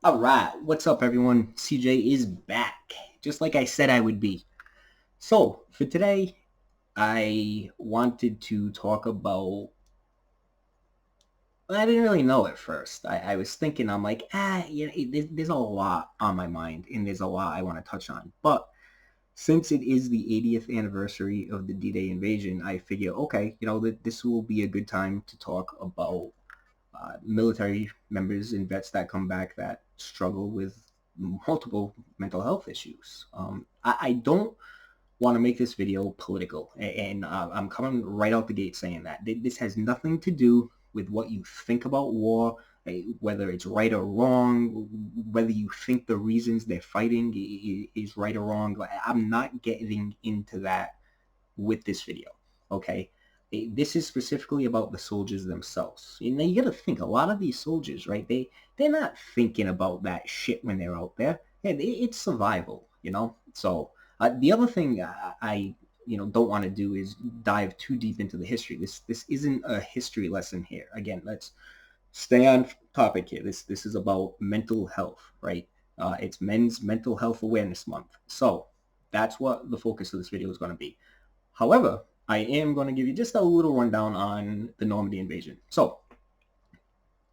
All right, what's up, everyone? CJ is back, just like I said I would be. So, for today, I wanted to talk about. I didn't really know at first. I was thinking, I'm like, there's a lot on my mind, and there's a lot I want to touch on. But since it is the 80th anniversary of the D-Day invasion, I figure, okay, that this will be a good time to talk about military members and vets that come back that struggle with multiple mental health issues. I don't want to make this video political, and I'm coming right out the gate saying that this has nothing to do with what you think about war, whether it's right or wrong, whether you think the reasons they're fighting is right or wrong. I'm not getting into that with this video. Okay, this is specifically about the soldiers themselves. And you got to think, a lot of these soldiers, right? They're not thinking about that shit when they're out there. It's survival. So the other thing I don't want to do is dive too deep into the history. This isn't a history lesson here. Again, let's stay on topic here. This is about mental health, right? It's Men's Mental Health Awareness Month. So that's what the focus of this video is going to be. However, I am going to give you just a little rundown on the Normandy invasion. So,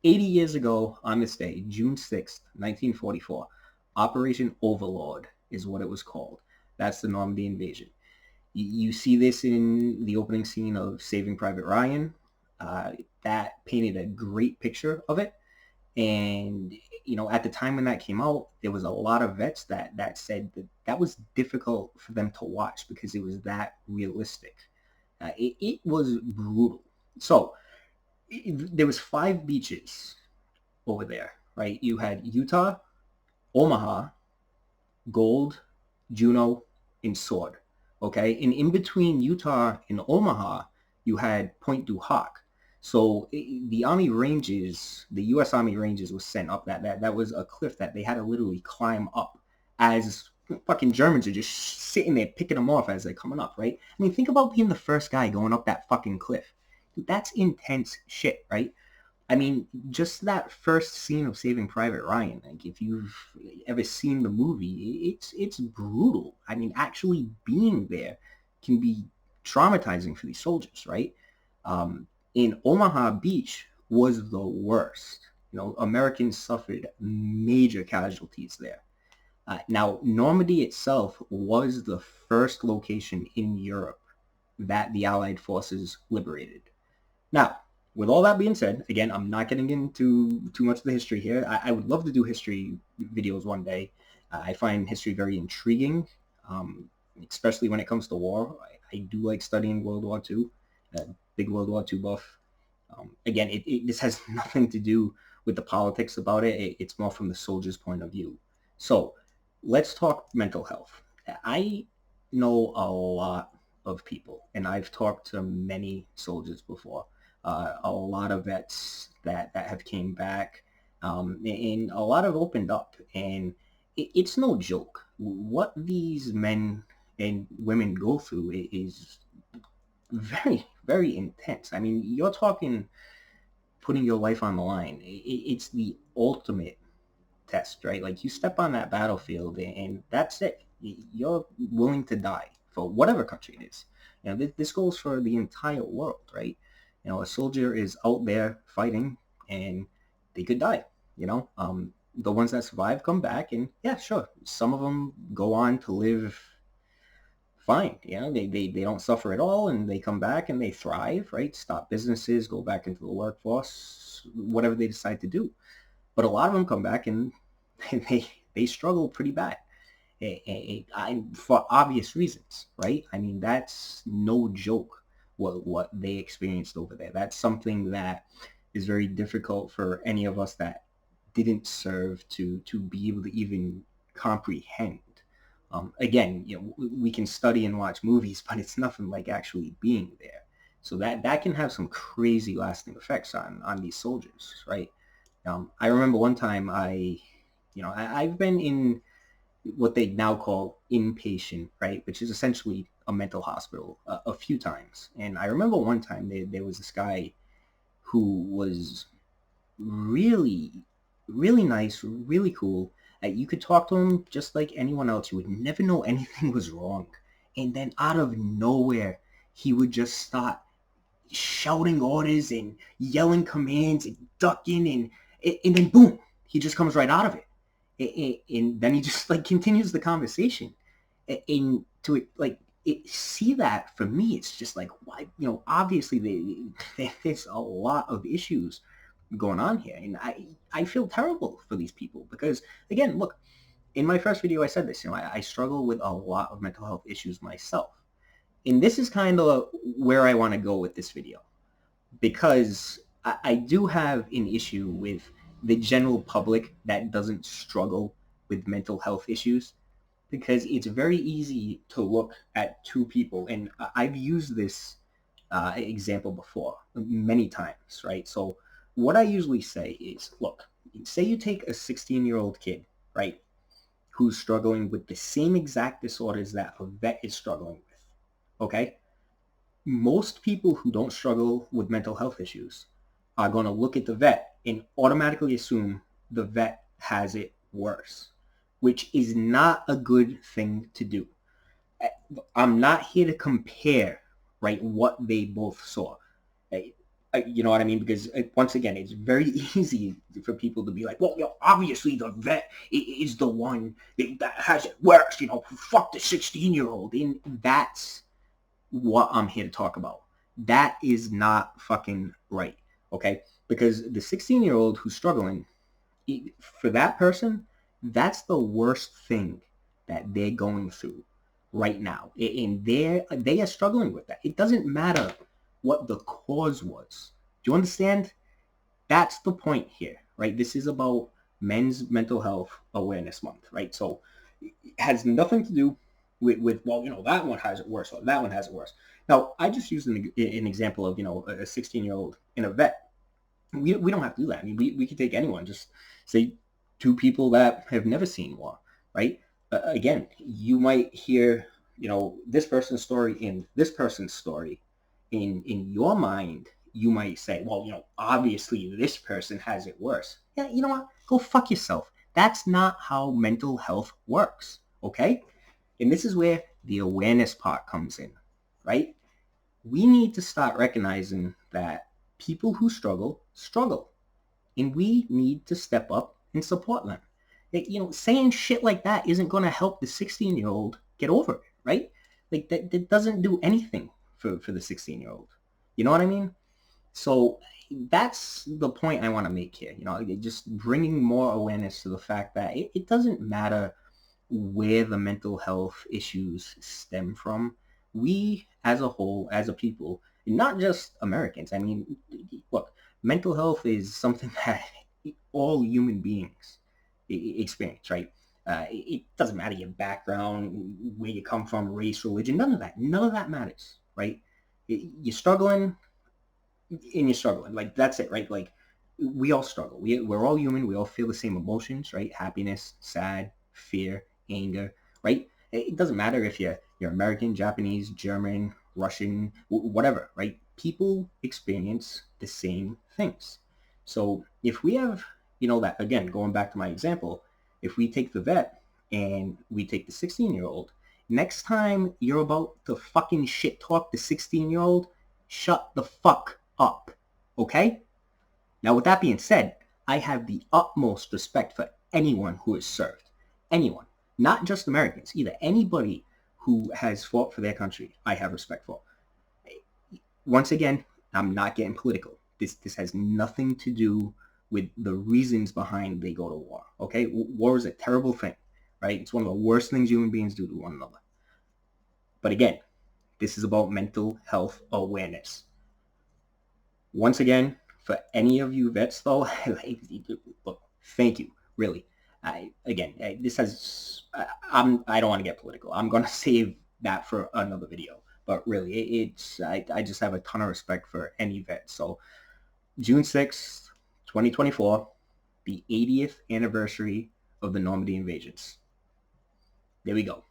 80 years ago on this day, June 6th, 1944, Operation Overlord is what it was called. That's the Normandy invasion. You see this in the opening scene of Saving Private Ryan. Uh, that painted a great picture of it. And at the time when that came out, there was a lot of vets that said that was difficult for them to watch because it was that realistic. It was brutal. So there was 5 beaches over there, right? You had Utah, Omaha, Gold, Juneau, and Sword. Okay, and in between Utah and Omaha, you had Point du Hoc. So the Army ranges, the U.S. Army ranges, was sent up that was a cliff that they had to literally climb up as fucking Germans are just sitting there picking them off as they're coming up, right? I mean, think about being the first guy going up that fucking cliff. That's intense shit, right? I mean, just that first scene of Saving Private Ryan, like if you've ever seen the movie, it's brutal. I mean, actually being there can be traumatizing for these soldiers, right? In Omaha Beach was the worst. Americans suffered major casualties there. Now, Normandy itself was the first location in Europe that the Allied forces liberated. Now, with all that being said, again, I'm not getting into too much of the history here. I would love to do history videos one day. I find history very intriguing, um, especially when it comes to war. I do like studying World War II, big World War II buff. Again, this has nothing to do with the politics about it. It's more from the soldier's point of view. So let's talk mental health. I know a lot of people, and I've talked to many soldiers before. A lot of vets that have came back, and a lot have opened up, and it's no joke. What these men and women go through is very, very intense. I mean, you're talking putting your life on the line. It's the ultimate test, right? Like you step on that battlefield and that's it. You're willing to die for whatever country it is. This goes for the entire world, right? A soldier is out there fighting and they could die. The ones that survive come back and yeah, sure. Some of them go on to live fine. They don't suffer at all and they come back and they thrive, right? Stop businesses, go back into the workforce, whatever they decide to do. But a lot of them come back and they struggle pretty bad. For obvious reasons, right? I mean, that's no joke what they experienced over there. That's something that is very difficult for any of us that didn't serve to be able to even comprehend. Again, we can study and watch movies, but it's nothing like actually being there. So that can have some crazy lasting effects on these soldiers, right? I remember one time I've been in what they now call inpatient, right, which is essentially a mental hospital a few times. And I remember one time there was this guy who was really, really nice, really cool. You could talk to him just like anyone else. You would never know anything was wrong. And then out of nowhere, he would just start shouting orders and yelling commands and ducking, and then boom, he just comes right out of it. And then he just like continues the conversation. And to it, like, see that for me, it's just like, why, obviously there's a lot of issues going on here, and I feel terrible for these people because, again, look, in my first video I said this, I struggle with a lot of mental health issues myself, and this is kind of where I want to go with this video, because I do have an issue with the general public that doesn't struggle with mental health issues, because it's very easy to look at two people, and I've used this example before many times, right? So what I usually say is, look, say you take a 16-year-old kid, right, who's struggling with the same exact disorders that a vet is struggling with, okay? Most people who don't struggle with mental health issues are going to look at the vet and automatically assume the vet has it worse, which is not a good thing to do. I'm not here to compare, right, what they both saw. You know what I mean? Because once again, it's very easy for people to be like, well, obviously the vet is the one that has it worse. Fuck the 16-year-old. And that's what I'm here to talk about. That is not fucking right, okay? Because the 16-year-old who's struggling, for that person, that's the worst thing that they're going through right now, and they are struggling with that. It doesn't matter what the cause was. Do you understand? That's the point here, right? This is about Men's Mental Health Awareness Month, right? So it has nothing to do with well, that one has it worse or that one has it worse. Now, I just used an example of, a 16-year-old in a vet. We don't have to do that. I mean, we could take anyone. Just say two people that have never seen war, right? Again, you might hear, this person's story and this person's story. In your mind, you might say, well, obviously this person has it worse. Yeah, you know what? Go fuck yourself. That's not how mental health works, okay? And this is where the awareness part comes in, right? We need to start recognizing that people who struggle, and we need to step up and support them. Saying shit like that isn't going to help the 16-year-old get over it, right? Like that doesn't do anything for the 16-year-old. You know what I mean? So that's the point I want to make here. Just bringing more awareness to the fact that it doesn't matter where the mental health issues stem from. We, as a whole, as a people, not just Americans. I mean, look, mental health is something that all human beings experience, right? It doesn't matter your background, where you come from, race, religion, none of that. None of that matters, right? You're struggling, and you're struggling. Like, that's it, right? Like, we all struggle. We're all human. We all feel the same emotions, right? Happiness, sad, fear, anger, right? It doesn't matter if you're American, Japanese, German, Russian, whatever, right? People experience the same things. So if we have, that, again, going back to my example, if we take the vet and we take the 16-year-old, next time you're about to fucking shit talk the 16-year-old, shut the fuck up, okay? Now, with that being said, I have the utmost respect for anyone who is served. Anyone. Not just Americans, either. Anybody who has fought for their country, I have respect for. Once again, I'm not getting political. This has nothing to do with the reasons behind they go to war, okay? War is a terrible thing, right? It's one of the worst things human beings do to one another. But again, this is about mental health awareness. Once again, for any of you vets, though, look, thank you, really. I don't want to get political. I'm going to save that for another video. But really, I just have a ton of respect for any vet. So June 6th, 2024, the 80th anniversary of the Normandy invasions. There we go.